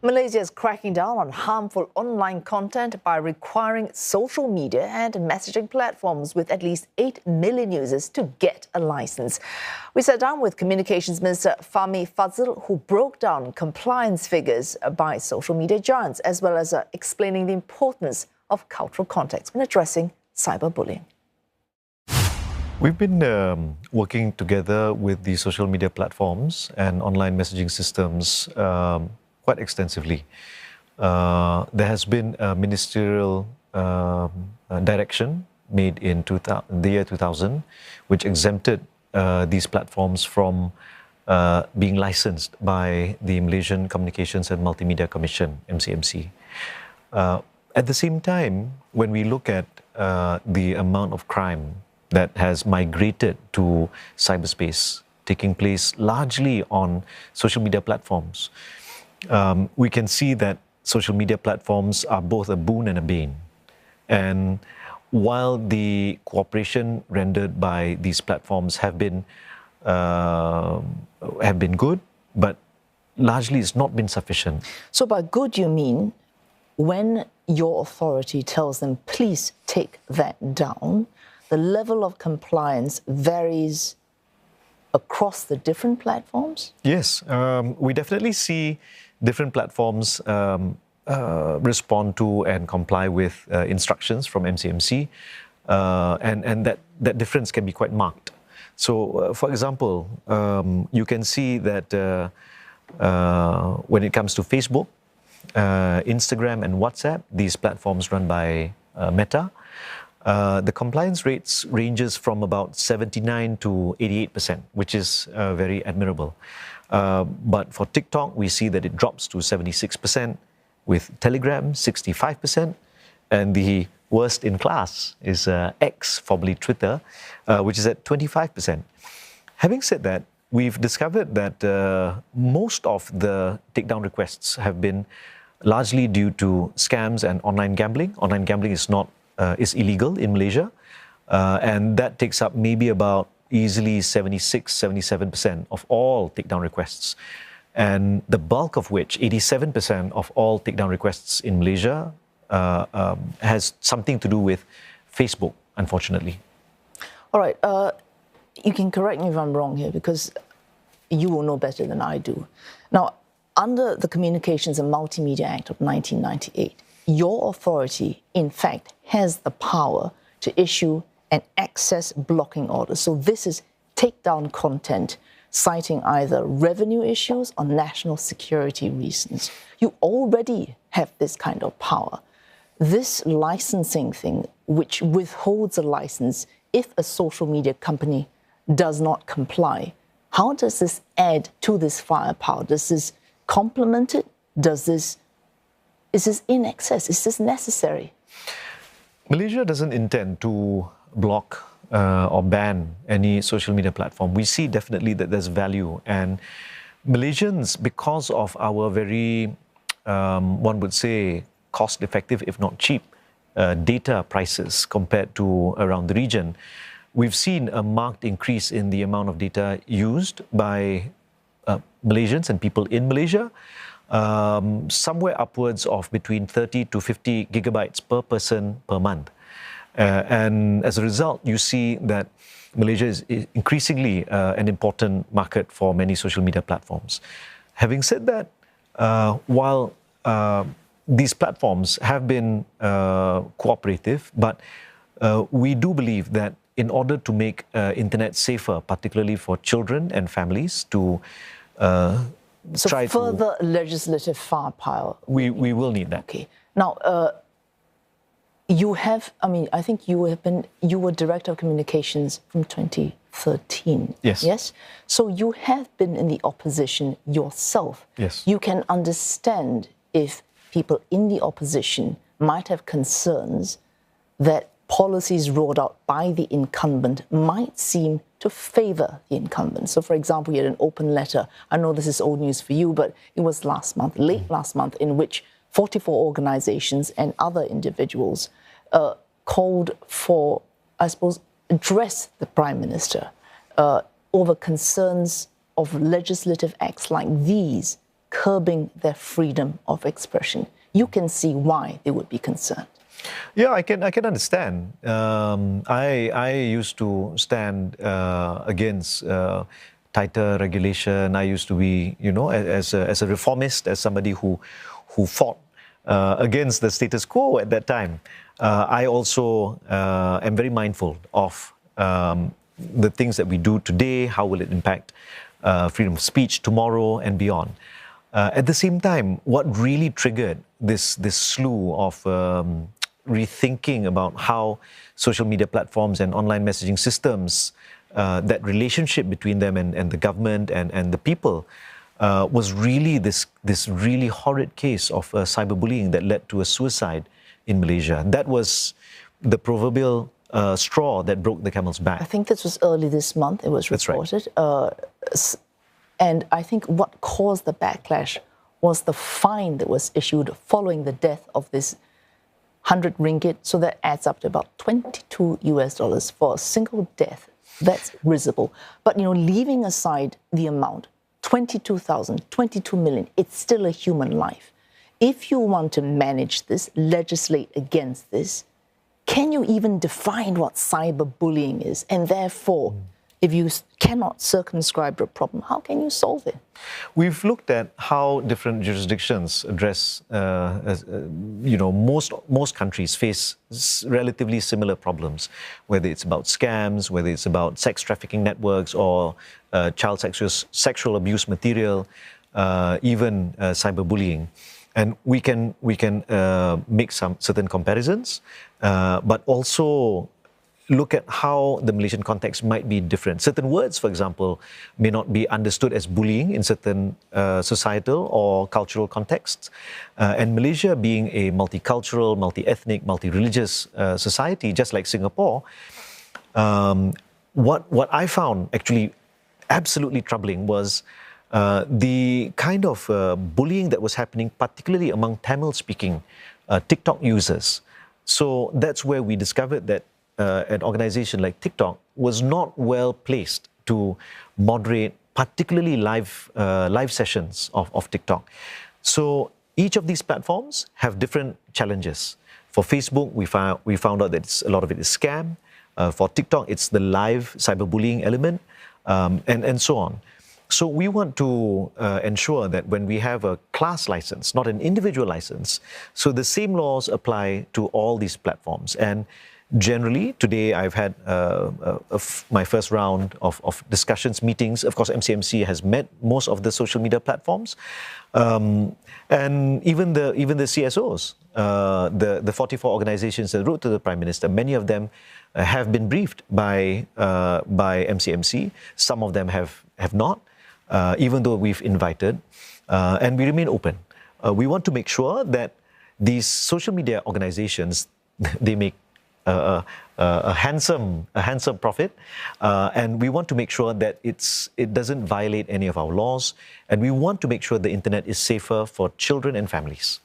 Malaysia is cracking down on harmful online content by requiring social media and messaging platforms with at least 8 million users to get a license. We sat down with Communications Minister Fahmi Fadzil, who broke down compliance figures by social media giants, as well as explaining the importance of cultural context when addressing cyberbullying. We've been working together with the social media platforms and online messaging systems quite extensively. There has been a ministerial direction made in the year 2000, which exempted these platforms from being licensed by the Malaysian Communications and Multimedia Commission, MCMC. At the same time, when we look at the amount of crime that has migrated to cyberspace, taking place largely on social media platforms, we can see that social media platforms are both a boon and a bane. And while the cooperation rendered by these platforms have been good, but largely it's not been sufficient. So by good, you mean when your authority tells them, please take that down, the level of compliance varies across the different platforms? Yes, we definitely see different platforms respond to and comply with instructions from MCMC, and that difference can be quite marked. So, for example, you can see that when it comes to Facebook, Instagram and WhatsApp, these platforms run by Meta, the compliance rates ranges from about 79 to 88%, which is very admirable. But for TikTok, we see that it drops to 76%, with Telegram 65%, and the worst in class is X, formerly Twitter, which is at 25%. Having said that, we've discovered that most of the takedown requests have been largely due to scams and online gambling. Online gambling is illegal in Malaysia, and that takes up maybe about easily 76-77% of all takedown requests, and the bulk of which, 87% of all takedown requests in Malaysia, has something to do with Facebook, unfortunately. All right, you can correct me if I'm wrong here, because you will know better than I do. Now, under the Communications and Multimedia Act of 1998, your authority, in fact, has the power to issue an access blocking order. So this is take down content citing either revenue issues or national security reasons. You already have this kind of power. This licensing thing, which withholds a license if a social media company does not comply, how does this add to this firepower? Does this complement it? Is this in excess? Is this necessary? Malaysia doesn't intend to block or ban any social media platform. We see definitely that there's value, and Malaysians, because of our very, one would say, cost-effective, if not cheap, data prices compared to around the region, we've seen a marked increase in the amount of data used by Malaysians and people in Malaysia, somewhere upwards of between 30 to 50 gigabytes per person per month. And as a result, you see that Malaysia is increasingly an important market for many social media platforms. Having said that, while these platforms have been cooperative, but we do believe that in order to make internet safer, particularly for children and families, to so further legislative firepower. We will need that. Okay. Now, I think you were Director of Communications from 2013. Yes. Yes? So you have been in the opposition yourself. Yes. You can understand if people in the opposition might have concerns that policies rolled out by the incumbent might seem to favour the incumbent. So, for example, you had an open letter. I know this is old news for you, but it was late last month, in which 44 organisations and other individuals called for, I suppose, address the Prime Minister over concerns of legislative acts like these curbing their freedom of expression. You can see why they would be concerned. Yeah, I can understand. I used to stand against tighter regulation. I used to be, as a reformist, as somebody who fought against the status quo at that time. I also am very mindful of the things that we do today. How will it impact freedom of speech tomorrow and beyond? At the same time, what really triggered this slew of rethinking about how social media platforms and online messaging systems, that relationship between them and the government and the people, was really this really horrid case of cyberbullying that led to a suicide in Malaysia. That was the proverbial straw that broke the camel's back. I think this was early this month, it was reported. That's right. And I think what caused the backlash was the fine that was issued following the death of this 100 ringgit. So that adds up to about $22 for a single death. That's risible. But, leaving aside the amount, 22,000, 22 million, it's still a human life. If you want to manage this, legislate against this, can you even define what cyberbullying is? And therefore, if you cannot circumscribe the problem, how can you solve it? We've looked at how different jurisdictions address, most countries face relatively similar problems, whether it's about scams, whether it's about sex trafficking networks or child sexual abuse material, even cyberbullying. And we can make some certain comparisons, but also look at how the Malaysian context might be different. Certain words, for example, may not be understood as bullying in certain societal or cultural contexts. And Malaysia being a multicultural, multi-ethnic, multi-religious society, just like Singapore, what I found actually absolutely troubling was the kind of bullying that was happening, particularly among Tamil-speaking TikTok users. So that's where we discovered that an organization like TikTok was not well placed to moderate, particularly live sessions of TikTok. So each of these platforms have different challenges. For Facebook, we found out that a lot of it is scam. For TikTok, it's the live cyberbullying element, and so on. So we want to ensure that when we have a class license, not an individual license, so the same laws apply to all these platforms. And generally, today I've had my first round of discussions, meetings. Of course, MCMC has met most of the social media platforms, and even the CSOs, the 44 organizations that wrote to the Prime Minister. Many of them have been briefed by MCMC. Some of them have not, even though we've invited, and we remain open. We want to make sure that these social media organizations, they make a handsome profit, and we want to make sure that it doesn't violate any of our laws, and we want to make sure the internet is safer for children and families.